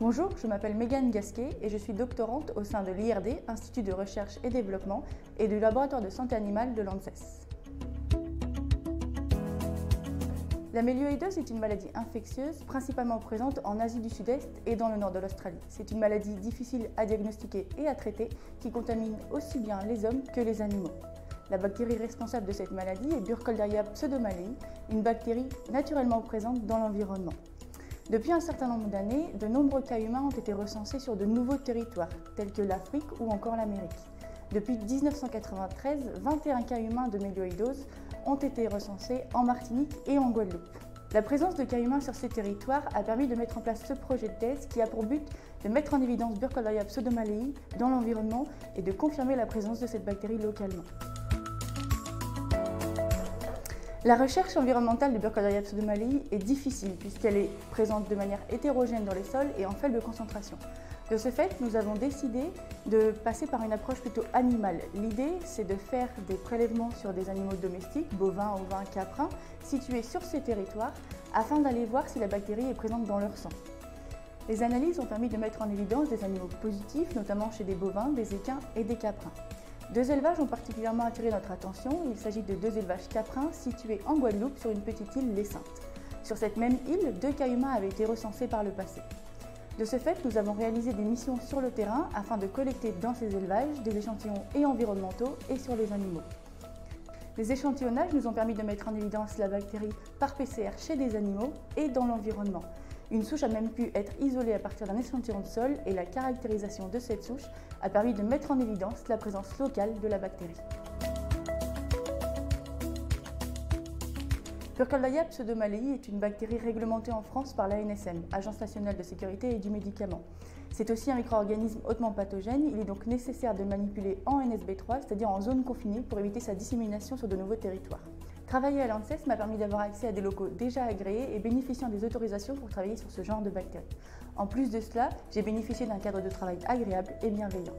Bonjour, je m'appelle Mégane Gasquet et je suis doctorante au sein de l'IRD, Institut de recherche et développement, et du laboratoire de santé animale de l'ANSES. La mélioïdose est une maladie infectieuse principalement présente en Asie du Sud-Est et dans le nord de l'Australie. C'est une maladie difficile à diagnostiquer et à traiter qui contamine aussi bien les hommes que les animaux. La bactérie responsable de cette maladie est Burkholderia pseudomallei, une bactérie naturellement présente dans l'environnement. Depuis un certain nombre d'années, de nombreux cas humains ont été recensés sur de nouveaux territoires, tels que l'Afrique ou encore l'Amérique. Depuis 1993, 21 cas humains de mélioïdose ont été recensés en Martinique et en Guadeloupe. La présence de cas humains sur ces territoires a permis de mettre en place ce projet de thèse qui a pour but de mettre en évidence Burkholderia pseudomallei dans l'environnement et de confirmer la présence de cette bactérie localement. La recherche environnementale de Burkholderia pseudomallei est difficile puisqu'elle est présente de manière hétérogène dans les sols et en faible concentration. De ce fait, nous avons décidé de passer par une approche plutôt animale. L'idée, c'est de faire des prélèvements sur des animaux domestiques, bovins, ovins, caprins, situés sur ces territoires, afin d'aller voir si la bactérie est présente dans leur sang. Les analyses ont permis de mettre en évidence des animaux positifs, notamment chez des bovins, des équins et des caprins. Deux élevages ont particulièrement attiré notre attention. Il s'agit de deux élevages caprins situés en Guadeloupe sur une petite île, les Saintes. Sur cette même île, 2 cas humains avaient été recensés par le passé. De ce fait, nous avons réalisé des missions sur le terrain afin de collecter dans ces élevages des échantillons et environnementaux et sur les animaux. Les échantillonnages nous ont permis de mettre en évidence la bactérie par PCR chez des animaux et dans l'environnement. Une souche a même pu être isolée à partir d'un échantillon de sol et la caractérisation de cette souche a permis de mettre en évidence la présence locale de la bactérie. Burkholderia pseudomallei est une bactérie réglementée en France par l'ANSM, Agence nationale de sécurité et du médicament. C'est aussi un micro-organisme hautement pathogène, il est donc nécessaire de le manipuler en NSB3, c'est-à-dire en zone confinée, pour éviter sa dissémination sur de nouveaux territoires. Travailler à l'ANSES m'a permis d'avoir accès à des locaux déjà agréés et bénéficiant des autorisations pour travailler sur ce genre de bactéries. En plus de cela, j'ai bénéficié d'un cadre de travail agréable et bienveillant.